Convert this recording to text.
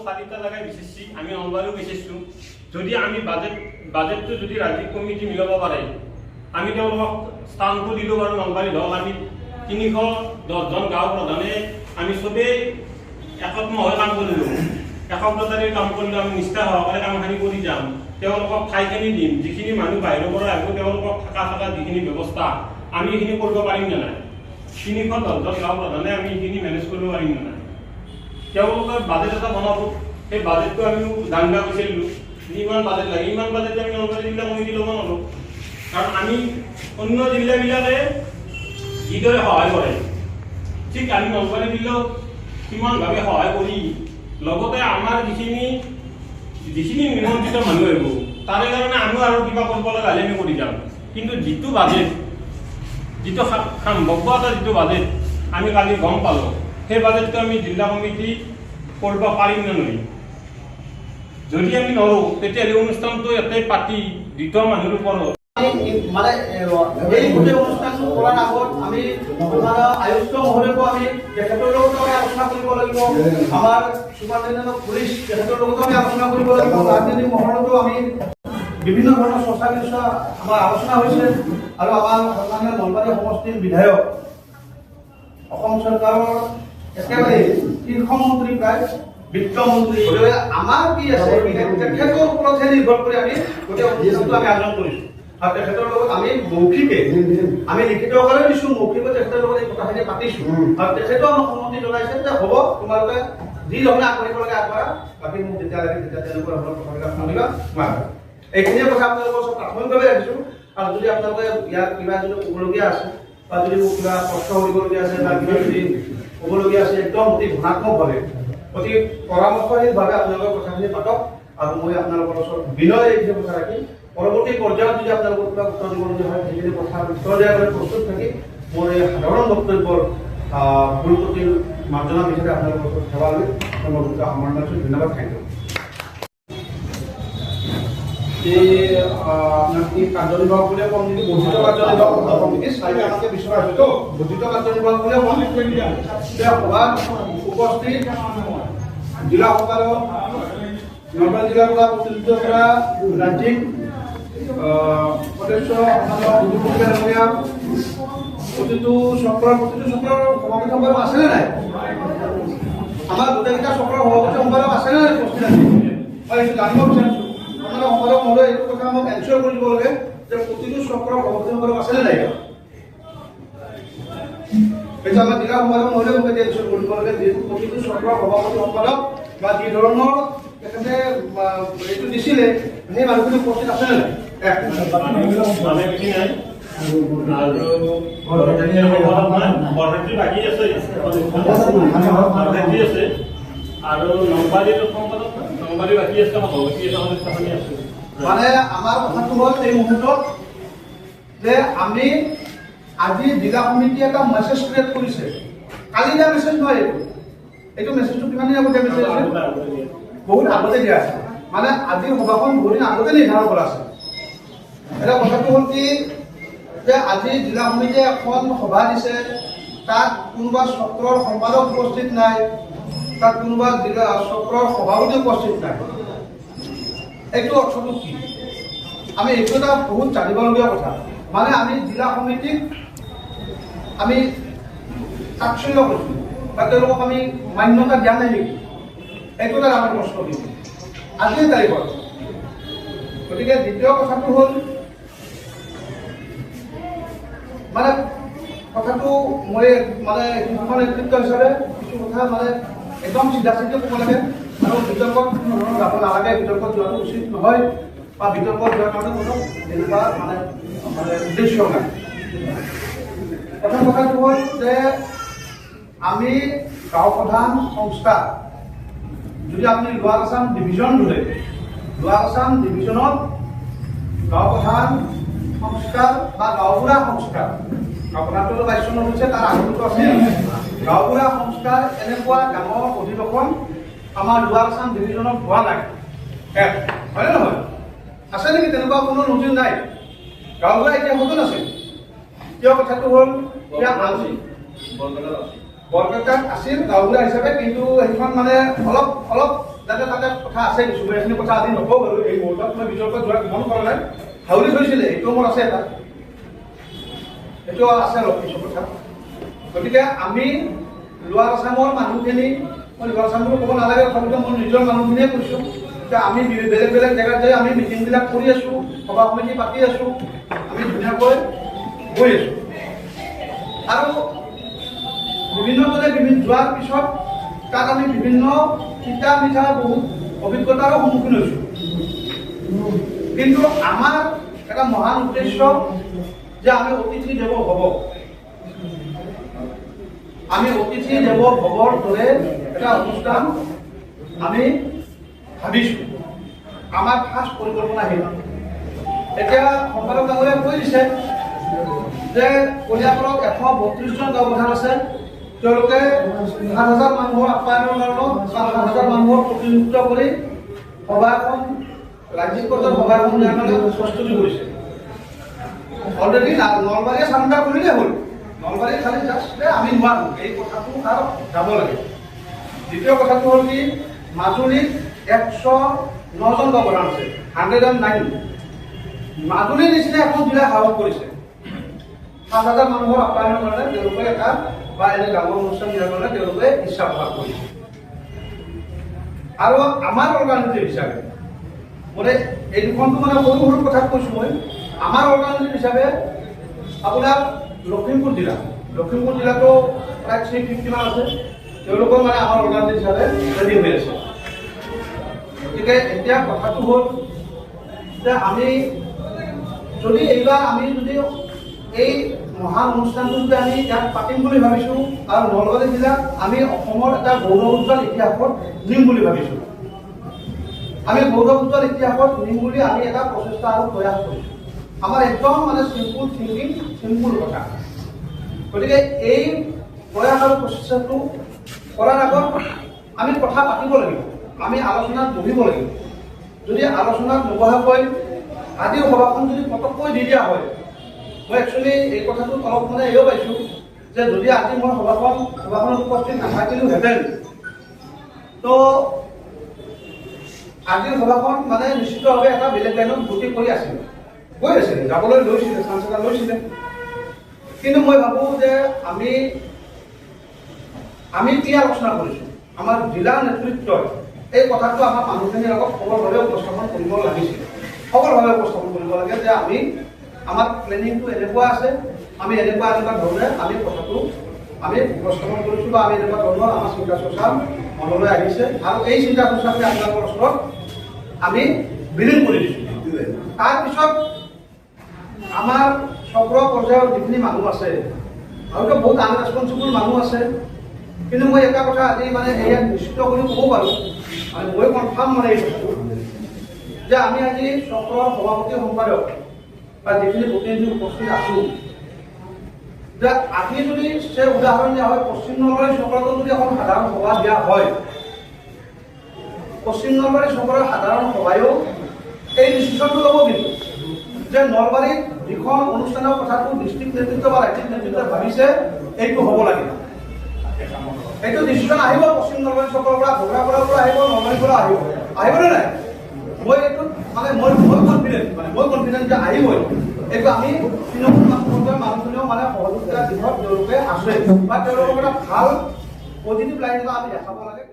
4টা জায়গায় বিচেছি, আমি নলবাৰীও বিচেছোঁ। যদি আমি বাজেটটো যদি ৰাজ্যিক কমিটি মিলাব পাৰে, আমি তেওঁলোকক স্থানটো দিলোঁ বাৰু নলবাৰীত হওক। আমি 310জন গাঁও প্ৰধানে আমি চবেই একত্ম হৈ কাম কৰিলোঁ, একাগ্ৰতাৰে কাম কৰিলোঁ। আমি নিষ্ঠা সহকাৰে কামখিনি কৰি যাম। তেওঁলোকক ঠাইখিনি দিম, যিখিনি মানুহ বাহিৰৰ পৰা আহিব তেওঁলোকক থকা যিখিনি ব্যৱস্থা আমি এইখিনি কৰিব পাৰিম নে নাই? 310জন গাঁও প্ৰধানে আমি এইখিনি মেনেজ কৰিব পাৰিম নে নাই? তেওঁলোকৰ বাজেট এটা বনাব, সেই বাজেটটো আমি দাঙ্গা বিচাৰিলোঁ। ইমান বাজেট লাগে, ইমান বাজেট আমি নলবাৰী জিলা কমিটি ল'ব নোৱাৰোঁ। কাৰণ আমি অন্য জিলাবিলাকে যিদৰে সহায় কৰে, ঠিক আমি নলবাৰী জিলাও সিমানভাৱে সহায় কৰি লগতে আমাৰ যিখিনি নিমন্ত্ৰিত মানুহ আহিব তাৰে কাৰণে আমিও আৰু কিবা কৰিব লগা হ'লে আমি কৰি যাম। কিন্তু যিটো বাজেট, যিটো সম্ভাৱ্য এটা যিটো বাজেট আমি কালি গম পালোঁ, সেই বাজেটটো আমি জিলা কমিটি কৰিব পাৰিম নে নোৱাৰিম? যদি আমি নোৱাৰোঁ তেতিয়াহ'লে অনুষ্ঠানটো ইয়াতে পাতি দ্বিতীয় মানুহৰ ওপৰত মানে এই গোটেই অনুষ্ঠানটো কৰাৰ আগত আমি আমাৰ আয়ুক্ত মহোদয়কো আমি তেখেতৰ লগতো আমি আলোচনা কৰিব লাগিব। আমাৰ চুপাৰিনটেণ্ডেণ্ট পুলিচ তেখেতৰ লগতো আমি আলোচনা কৰিব লাগিব। ৰাজনৈতিক মহলতো আমি বিভিন্ন ধৰণৰ চৰ্চা বিচৰা আমাৰ আলোচনা হৈছে। আৰু আমাৰ সন্মানীয় নলবাৰী সমষ্টিৰ বিধায়ক, অসম চৰকাৰৰ একেবাৰে শীৰ্ষমন্ত্ৰী, প্ৰায় বিত্তমন্ত্ৰী, আমাৰ কি আছে তেখেতৰ ওপৰতহে নিৰ্ভৰ কৰি আমি গোটেই অনুষ্ঠানটো আমি আয়োজন কৰিছোঁ। আৰু তেখেতৰ লগত আমি মৌখিকে আমি লিখিত আকাৰে দিছোঁ, মৌখিকে তেখেতৰ লগত এই কথাখিনি পাতিছোঁ। আৰু তেখেতেও আমাক সন্মতি জনাইছে যে হ'ব, তোমালোকে যি ধৰণে আগবাঢ়িব লাগে আগবঢ়া, বাকী মোক যেতিয়া লাগে তেতিয়া তেনেকুৱা ধৰণৰ কথাবিলাক শুনিবা। এইখিনিয়ে কথা আপোনালোকৰ ওচৰত প্ৰাথমিকভাৱে ৰাখিছোঁ। আৰু যদি আপোনালোকে ইয়াত কিবা যদি ক'বলগীয়া আছে বা যদি মোক কিবা প্ৰশ্ন কৰিবলগীয়া আছে বা কিবা যদি ক'বলগীয়া আছে, একদম অতি ধনাত্মকভাৱে অতি পৰামৰ্শহীনভাৱে আপোনালোকৰ কথাখিনি পাতক। আৰু মই আপোনালোকৰ ওচৰত বিনয় এইখিনি কথা ৰাখি পৰৱৰ্তী পৰ্যায়ত যদি আপোনালোকৰ কিবা উত্তৰ দিবলগীয়া হয় সেইখিনি কথা উত্তৰ দিয়াৰ বাবে প্ৰস্তুত থাকি মোৰ এই সাধাৰণ বক্তব্যৰ ভুল ত্ৰুটিৰ মাৰ্জনা বিচাৰি আপোনালোকৰ ওচৰত সেৱা লৈ মই সামৰণি মাৰিছোঁ। ধন্যবাদ, থেংক ইউ। এই আপনার কি কার্যনির্বাহ বলে কম যদি বর্ধিত কার্যনির্বাহ কমিটি সাইডে আমাকে বিষয় আছে তো বর্ধিত কার্যনির্বাহ বলে কম সভার উপস্থিত জেলা সরকারক নলবাৰী জিলাৰ পৰা প্ৰতিনিধিত্ব কৰা ৰাজ্যিক সদস্য প্ৰতিটো চক্ৰৰ সভাপতি সম্পাদক আছেনে নাই? আমাৰ গোটেইকেইটা চক্ৰৰ সভাপতি সম্পাদক আছেনে নাই? উপস্থিত আছে? মই এইটো জানিব বিচাৰিছোঁ। আপনাৰা সম্পাদক মহোদয় এইটো কথা আমাক এনচিয়ৰ কৰি দিব লাগে যে প্ৰতিটো চক্ৰৰ সভাপতি সম্পাদক আছেনে নাই? এইটো আমাৰ জিলা সম্পাদক মহোদয় মোক এনচিয়ৰ কৰিব লাগে যে প্ৰতিটো চক্ৰৰ সভাপতি সম্পাদক বা যি ধৰণৰ তেখেতে এইটো দিছিলে সেই মানুহখিনি উপস্থিত আছেনে নাই? আৰু নলবাৰীৰ সম্পাদক বাকী আছে, মানে আমাৰ কথাটো হ'ল এই মুহূৰ্তত যে আমি আজি জিলা সমিতি এটা মেছেজ ক্ৰিয়েট কৰিছে। কালি দিয়া মেছেজ নহয়, এইটো মেছেজটো কিমান দিন আগতে মেছেজ বহুত আগতে দিয়া আছে। মানে আজিৰ সভাখন বহুত দিন আগতে নিৰ্ধাৰণ কৰা আছে। এটা কথাটো হ'ল কি যে আজি জিলা সমিতিয়ে এখন সভা দিছে, তাত কোনোবা চক্ৰৰ সম্পাদক উপস্থিত নাই, তাত কোনোবা জিলা চক্ৰৰ সভাপতি উপস্থিত নাই। এইটো অৰ্থটো কি? আমি এইটো এটা বহুত জানিবলগীয়া কথা। মানে আমি জিলা সমিতিক আমি তাৎসল্য কৰিছোঁ বা তেওঁলোকক আমি মান্যতা দিয়া নাই নেকি? এইটো এটা আমি প্ৰশ্ন দিম আজিৰ তাৰিখত। গতিকে দ্বিতীয় কথাটো হ'ল মানে কথাটো মই মানে শিক্ষণ নেতৃত্ব হিচাপে কিছু কথা মানে একদম চিধা চিধি ক'ব লাগে। আৰু বিতৰ্কত কোনো ধৰণৰ যাব নালাগে, বিতৰ্কত যোৱাটো উচিত নহয় বা বিতৰ্কত যোৱাৰ কাৰণে কোনো তেনেকুৱা মানে উদ্দেশ্য নাই। প্ৰথম কথাটো হ'ল যে আমি গাঁও প্ৰধান সংস্থা যদি আপুনি লোৱাৰ আছাম ডিভিজন ধৰে, লোৱাৰ আছাম ডিভিজনত গাঁও প্ৰধান সংস্কাৰ বা গাঁওবুঢ়া সংস্কাৰ, গাঁও প্ৰধানটো 22 চনত হৈছে, তাৰ আগতো আছে গাঁওবুঢ়া সংস্কাৰ। এনেকুৱা ডাঙৰ অধিৱেশন আমাৰ লোৱাৰ আছাম ডিভিজনত হোৱা নাই। হয় নে নহয়? আছে নেকি তেনেকুৱা কোনো নজিৰ নাই? গাঁওবুঢ়া এতিয়া ক'ত আছে? কিয় কথাটো হ'ল বৰপেটাত আছিল গাঁওবুঢ়া হিচাপে, কিন্তু সেইখন মানে অলপ যাতে তাতে কথা আছে কিছু এইখিনি কথা আজি নকওঁ বাৰু এই মুহূৰ্তত মই বিতৰ্কত যোৱাৰ মন কৰা নাই হাউলি থৈছিলে এইটো মোৰ আছে এটা এইটো আছে অলপ কিছু কথা গতিকে আমি লোৱাৰ আছামৰ মানুহখিনি মই লোৱাৰ আছাম বুলি ক'ব নালাগে তথাপিতো মই নিজৰ মানুহখিনিয়ে কৈছোঁ যে আমি বেলেগ বেলেগ জেগাত যাই আমি মিটিংবিলাক কৰি আছোঁ সভা সমিতি পাতি আছোঁ আমি ধুনীয়াকৈ গৈ আছোঁ আৰু বিভিন্নজনে যোৱাৰ পিছত তাত আমি বিভিন্ন তিতা মিঠা বহুত অভিজ্ঞতাৰো সন্মুখীন হৈছোঁ কিন্তু আমাৰ এটা মহান উদ্দেশ্য যে আমি অতিথি দেৱ ভৱ আমি অতিথি দেৱ ভৱৰ দৰে এটা অনুষ্ঠান আমি ভাবিছোঁ আমাৰ খাস পৰিকল্পনা আহিল এতিয়া সম্পাদক ডাঙৰীয়াই কৈ দিছে যে কলিয়াবৰত 132জন গাঁও প্ৰধান আছে তেওঁলোকে 7,000 মানুহৰ আপ্যায়নৰ কাৰণে 7,000 মানুহৰ প্ৰতিনিধিত্ব কৰি সভা এখন ৰাজ্যিক পৰ্যায়ৰ সভা এখন দিয়াৰ কাৰণে প্ৰস্তুতি কৰিছে অলৰেডি নলবাৰীয়ে চান্দা কৰিলে হ'ল নলবাৰী খালি জাষ্ট আমি নোৱাৰোঁ এই কথাটো তাৰ যাব লাগে দ্বিতীয় কথাটো হ'ল কি মাজুলীত 109জন গাঁও প্ৰধান আছে 109 মাজুলীৰ নিচিনা এখন জিলা সাহস কৰিছে 7,000 মানুহৰ আপ্যায়নৰ কাৰণে তেওঁলোকে এটা বা এনে ডাঙৰ অনুষ্ঠান দিয়াৰ কাৰণে তেওঁলোকে ইচ্ছা প্ৰকাশ কৰিছে আৰু আমাৰ অৰ্গানাইজেশ্যন হিচাপে মানে এই দুখনটো মানে সৰু সৰু কথা কৈছোঁ মই আমাৰ অৰ্গানাইজেশ্যন হিচাপে আপোনাৰ লখিমপুৰ জিলাতো প্ৰায় 350 মান আছে তেওঁলোকৰ মানে আমাৰ অৰ্গানাইজেশ্যন হিচাপে ৰেডি হৈ আছে গতিকে এতিয়া কথাটো হ'ল যে আমি যদি এইবাৰ আমি যদি এই মহান অনুষ্ঠানটো যদি আমি ইয়াত পাতিম বুলি ভাবিছোঁ আৰু নলবাৰী জিলাক আমি অসমৰ এটা গৌৰৱোজ্জ্বল ইতিহাসত নিম বুলি ভাবিছোঁ আমি গৌৰৱোজ্জ্বল ইতিহাসত নিম বুলি আমি এটা প্ৰচেষ্টা আৰু প্ৰয়াস কৰিছোঁ আমাৰ একদম মানে চিম্পুল থিংকিং চিম্পুল কথা গতিকে এই প্ৰয়াস আৰু প্ৰচেষ্টাটো কৰাৰ আগত আমি কথা পাতিব লাগিব আমি আলোচনাত বহিব লাগিব যদি আলোচনাত নবহাকৈ আজিৰ সভাখন যদি পটককৈ দি দিয়া হয় মই একচুৱেলি এই কথাটো অলপ মানে এও পাইছোঁ যে যদি আজি মই সভাখনত উপস্থিত নাথাকিলোহেঁতেন তো আজিৰ সভাখন মানে নিশ্চিতভাৱে এটা বেলেগ লাইনত গতি কৰি আছিলে গৈ আছিলে যাবলৈ লৈছিলে চান্স এটা লৈছিলে কিন্তু মই ভাবোঁ যে আমি কি আলোচনা কৰিছোঁ আমাৰ জিলা নেতৃত্বই এই কথাটো আমাৰ মানুহখিনিৰ আগত সবলভাৱে উপস্থাপন কৰিব লাগিছিলে সবলভাৱে উপস্থাপন কৰিব লাগে যে আমাৰ প্লেনিংটো এনেকুৱা আছে আমি এনেকুৱা ধৰণে আমি কথাটো আমি উপস্থাপন কৰিছোঁ বা আমি এনেকুৱা ধৰণৰ আমাৰ চিন্তা চৰ্চা মনলৈ আহিছে আৰু এই চিন্তা চৰ্চাকে আপোনালোকৰ ওচৰত আমি বিলীন কৰি দিছোঁ তাৰপিছত আমাৰ চক্ৰ পৰ্যায়ৰ যিখিনি মানুহ আছে হয়তো বহুত আনৰেছপনচিবল মানুহ আছে কিন্তু মই এটা কথা আজি মানে ইয়াত নিশ্চিত কৰি ক'ব পাৰোঁ মানে মই কনফাৰ্ম মানে এই কথাটো যে আমি আজি চক্ৰৰ সভাপতি সম্পাদক বা যিখিনি প্ৰতিনিধি উপস্থিত আছোঁ যে আজি যদি সে উদাহৰণ দিয়া হয় পশ্চিম নলবাৰী চক্ৰতো যদি এখন সাধাৰণ সভা দিয়া হয় পশ্চিম নলবাৰী চক্ৰৰ সাধাৰণ সভায়ো এই ডিচিশ্যনটো ল'ব কিন্তু যে নলবাৰীত যিখন অনুষ্ঠানৰ কথাটো ডিষ্ট্ৰিক্ট নেতৃত্ব বা ৰাজ্যিক নেতৃত্বই ভাবিছে এইটো হ'ব লাগে এইটো ডিচিশ্যন আহিব পশ্চিম নলবাৰী চক্ৰৰ পৰা ভোগৰাপাৰাৰ পৰা আহিব নলবাৰীৰ পৰা আহিবনে নাই মই এইটোত মানে মই কনফিডেণ্ট যে আহিবই এইটো আমি তৃণমূল মানুহখিনিও মানে সহযোগিতা দিশত তেওঁলোকে আছে বা তেওঁলোকক এটা ভাল পজিটিভ লাইন এটা আমি দেখাব লাগে